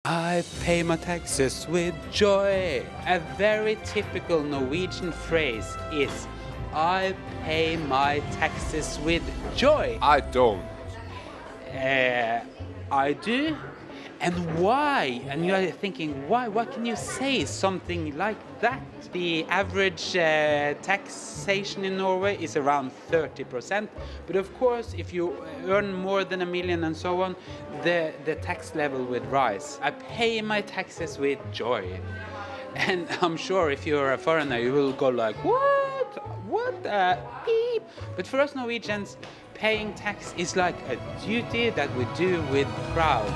I pay my taxes with joy. A very typical Norwegian phrase is I pay my taxes with joy. I don't. I do. And why? And you are thinking, why? Why can you say something like that? The average taxation in Norway is around 30%. But of course, if you earn more than 1 million and so on, the tax level would rise. I pay my taxes with joy. And I'm sure if you're a foreigner, you will go like, what? What a beep. But for us Norwegians, paying tax is like a duty that we do with pride.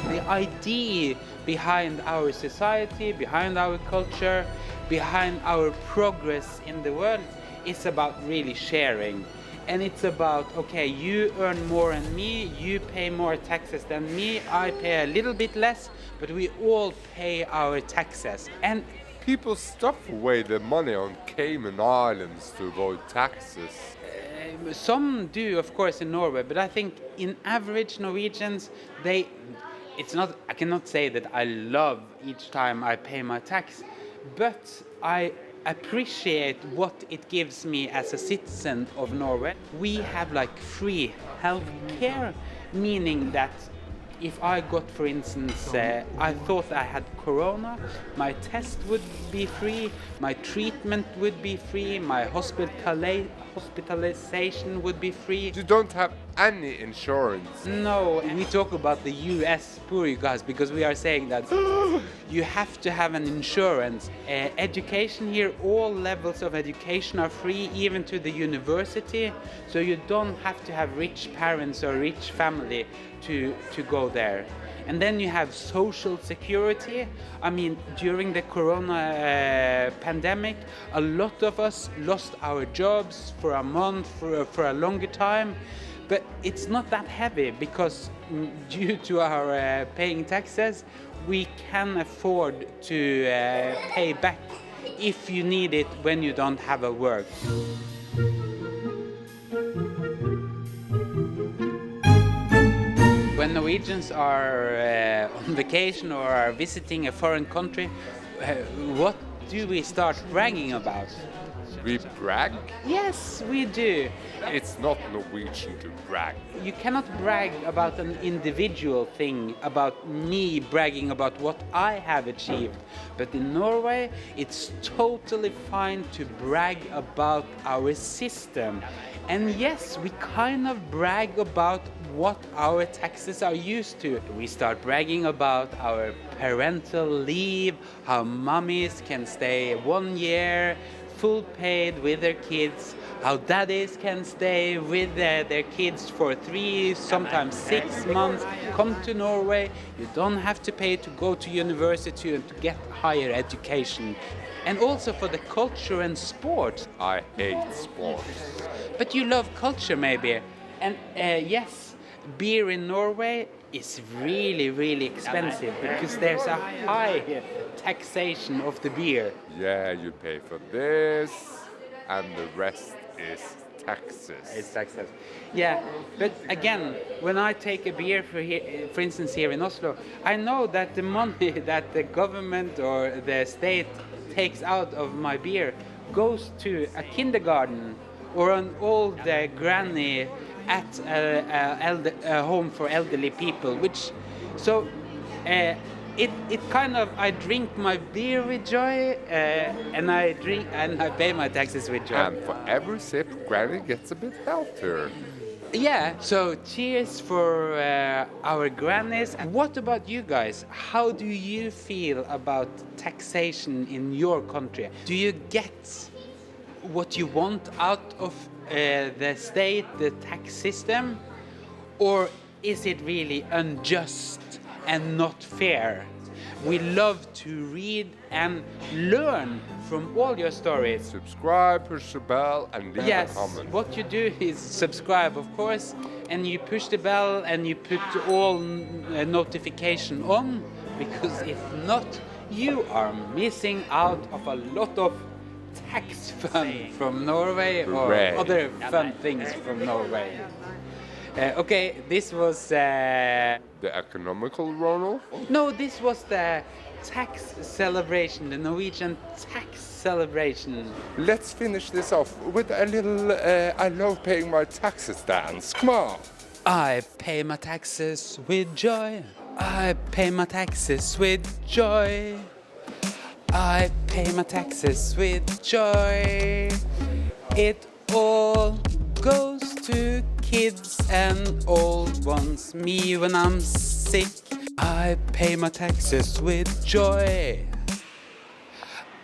The idea behind our society, behind our culture, behind our progress in the world is about really sharing. And it's about, okay, you earn more than me, you pay more taxes than me, I pay a little bit less, but we all pay our taxes. And People stuff away their money on Cayman Islands to avoid taxes. some do, of course, in Norway, but I think in average Norwegians, I cannot say that I love each time I pay my tax, but I appreciate what it gives me as a citizen of Norway. We have like free health care, meaning that if I got, for instance, I thought I had corona, my test would be free, my treatment would be free, my hospitalization would be free. You don't have any insurance. No, and we talk about the US poor, you guys, because we are saying that you have to have an insurance. Education here, all levels of education are free, even to the university, so you don't have to have rich parents or rich family to go there. And then you have social security. I mean, during the corona pandemic, a lot of us lost our jobs for a month, for a longer time. But it's not that heavy because due to our paying taxes, we can afford to pay back if you need it when you don't have a work. When Norwegians are on vacation or are visiting a foreign country, what do we start bragging about? We brag? Yes, we do. It's not Norwegian to brag. You cannot brag about an individual thing, about me bragging about what I have achieved. But in Norway, it's totally fine to brag about our system. And yes, we kind of brag about what our taxes are used to. We start bragging about our parental leave, how mummies can stay 1 year full paid with their kids, how daddies can stay with their kids for 3, sometimes 6 months. Come to Norway, you don't have to pay to go to university and to get higher education. And also for the culture and sport. I hate sports. But you love culture maybe. And yes, beer in Norway is really, really expensive because there's a high taxation of the beer. Yeah, you pay for this, and the rest is taxes. It's taxes. Yeah, but again, when I take a beer for instance, here in Oslo, I know that the money that the government or the state takes out of my beer goes to a kindergarten or an old granny at a home for elderly people, which so it kind of, I drink my beer with joy and I pay my taxes with joy. And for every sip, Granny gets a bit healthier. Yeah, so cheers for our grannies. And what about you guys? How do you feel about taxation in your country? Do you get what you want out of the state, the tax system? Or is it really unjust and not fair? We love to read and learn from all your stories. Subscribe, push the bell, and leave a comment. What you do is subscribe, of course, and you push the bell and you put all notification on, because if not, you are missing out of a lot of tax fun from Norway or other fun things from Norway. Okay, this was... The economical Ronald? No, this was the tax celebration, the Norwegian tax celebration. Let's finish this off with a little I love paying my taxes dance. Come on. I pay my taxes with joy. I pay my taxes with joy. I pay my taxes with joy. It all goes to kids and old ones. Me when I'm sick. I pay my taxes with joy.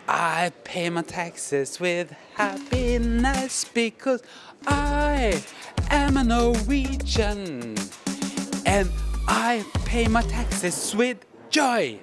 I pay my taxes with happiness because I am a Norwegian and I pay my taxes with joy.